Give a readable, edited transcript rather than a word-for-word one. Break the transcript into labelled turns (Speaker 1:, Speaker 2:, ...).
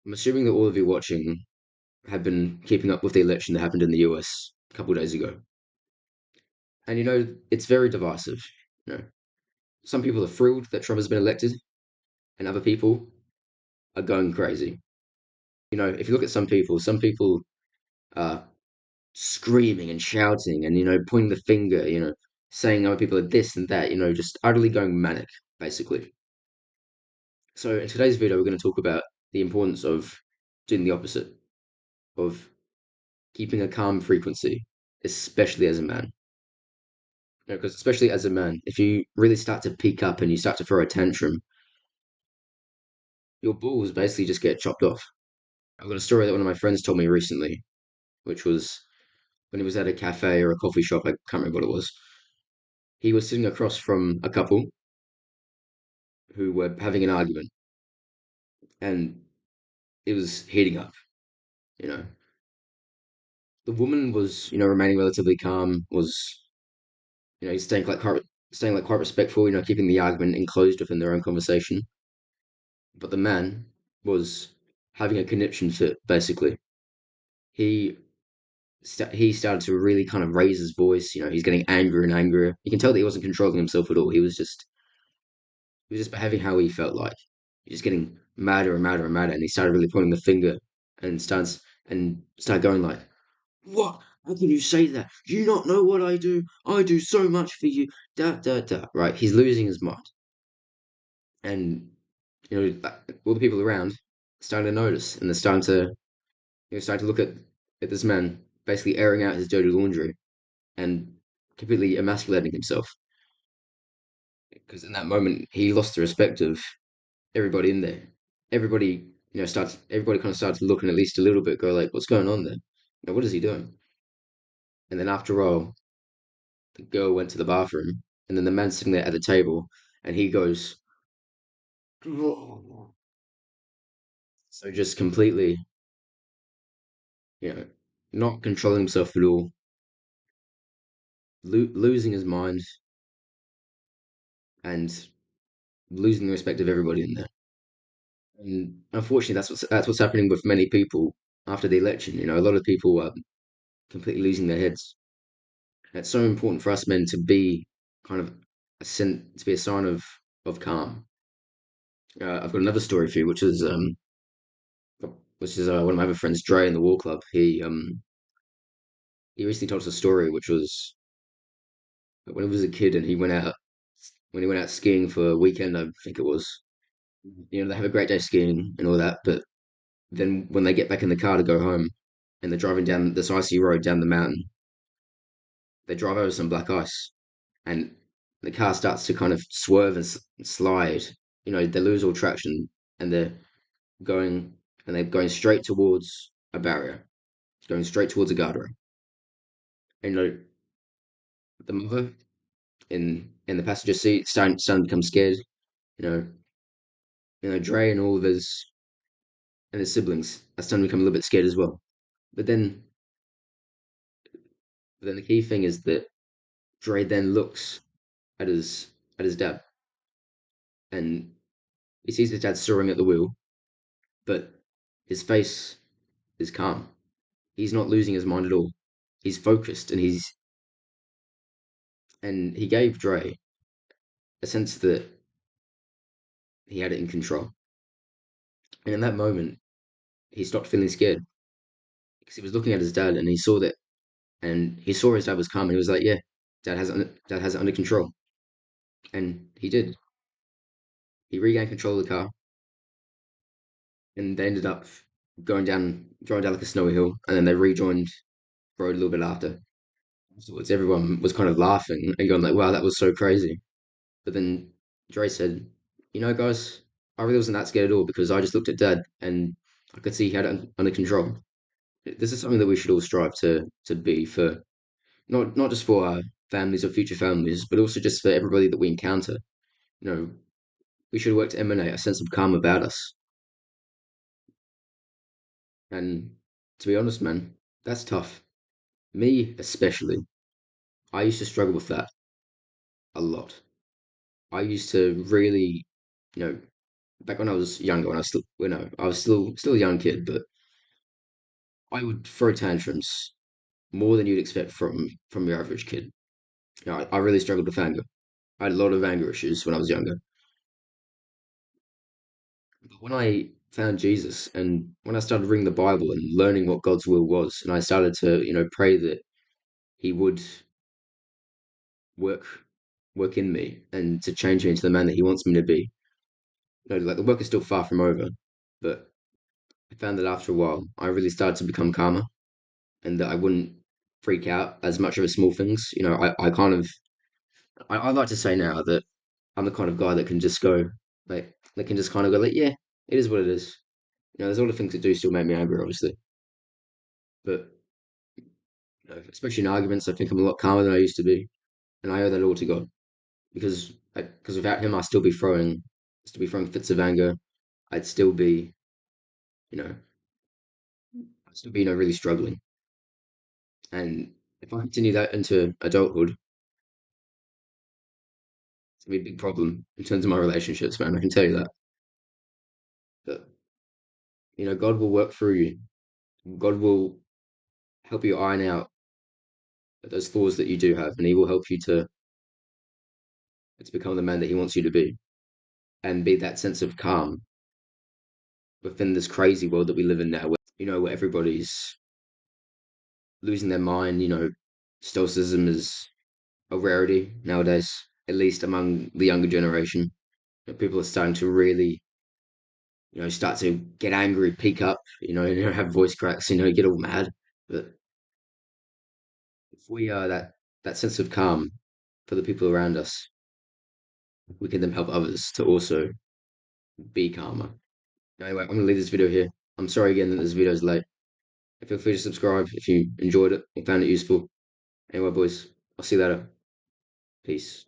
Speaker 1: I'm assuming that all of you watching have been keeping up with the election that happened in the US a couple of days ago. And it's very divisive. You know, some people are thrilled that Trump has been elected, and other people are going crazy. If you look at some people are screaming and shouting and, pointing the finger, saying other people are this and that, just utterly going manic, basically. So in today's video, we're going to talk about the importance of doing the opposite, of keeping a calm frequency, especially as a man. Because especially as a man, if you really start to peak up and you start to throw a tantrum, your balls basically just get chopped off. I've got a story that one of my friends told me recently, which was when he was at a cafe or a coffee shop, I can't remember what it was. He was sitting across from a couple who were having an argument, and it was heating up, you know. The woman was, remaining relatively calm, was, staying like quite respectful, keeping the argument enclosed within their own conversation. But the man was having a conniption fit, basically. He he started to really kind of raise his voice. He's getting angrier and angrier. You can tell that he wasn't controlling himself at all. He was just behaving how he felt like. He's just getting madder and madder and madder, and he started really pointing the finger and started going like, "What? How can you say that? Do you not know what I do? I do so much for you." Da da da. Right? He's losing his mind, and all the people around starting to notice, and they're starting to look at this man basically airing out his dirty laundry and completely emasculating himself. Because in that moment, he lost the respect of everybody in there. Everybody, everybody kind of started looking at least a little bit, go like, what's going on there? What is he doing? And then after all, the girl went to the bathroom, and then the man's sitting there at the table, and he goes, so just completely, you know, not controlling himself at all, losing his mind, and losing the respect of everybody in there. And unfortunately, that's what's happening with many people after the election. A lot of people are completely losing their heads. And it's so important for us men to be kind of to be a sign of calm. I've got another story for you, which is one of my other friends, Dre, in the War Club. He recently told us a story, which was when he was a kid and he went out skiing for a weekend, I think it was. They have a great day skiing and all that, but then when they get back in the car to go home, and they're driving down this icy road down the mountain, they drive over some black ice, and the car starts to kind of swerve and slide. They lose all traction, and going they're going straight towards a barrier, going straight towards a guardrail. And the mother in the passenger seat starting to become scared. You know, Dre and all of his siblings are starting to become a little bit scared as well. But then the key thing is that Dre then looks at his dad, and he sees his dad soaring at the wheel, but his face is calm. He's not losing his mind at all. He's focused, and he gave Dre a sense that he had it in control. And in that moment, he stopped feeling scared because he was looking at his dad, and he saw his dad was calm, and he was like, "Yeah, dad has it under control," and he did. He regained control of the car, and they ended up driving down like a snowy hill, and then they rejoined road a little bit after. Afterwards, everyone was kind of laughing and going like, "Wow, that was so crazy." But then Dre said, guys, I really wasn't that scared at all because I just looked at Dad and I could see he had it under control. This is something that we should all strive to be for not just for our families or future families, but also just for everybody that we encounter. You know, we should work to emanate a sense of calm about us. And to be honest, man, that's tough. Me especially. I used to struggle with that a lot. I used to really, you know, back when I was younger, when I was still, I was still a young kid, but I would throw tantrums more than you'd expect from your average kid. I really struggled with anger. I had a lot of anger issues when I was younger. But when I found Jesus and when I started reading the Bible and learning what God's will was, and I started to, pray that He would work work in me and to change me into the man that He wants me to be. Like the work is still far from over, but I found that after a while, I really started to become calmer and that I wouldn't freak out as much over small things. I kind of I like to say now that I'm the kind of guy that can just go like that can just kind of go like, yeah, it is what it is. There's a lot of things that do still make me angry, obviously, but especially in arguments, I think I'm a lot calmer than I used to be, and I owe that all to God because without Him, still be throwing fits of anger. I'd still be, you know, I'd still be, really struggling. And if I continue that into adulthood, it's gonna be a big problem in terms of my relationships, man. I can tell you that. But God will work through you. God will help you iron out those flaws that you do have, and He will help you to become the man that He wants you to be, and be that sense of calm within this crazy world that we live in now, where everybody's losing their mind. Stoicism is a rarity nowadays, at least among the younger generation. People are starting to really, start to get angry, peak up, have voice cracks, get all mad. But if we are that sense of calm for the people around us, we can then help others to also be calmer. Anyway, I'm gonna leave this video here. I'm sorry again that this video is late. Feel free to subscribe if you enjoyed it or found it useful. Anyway, boys, I'll see you later. Peace.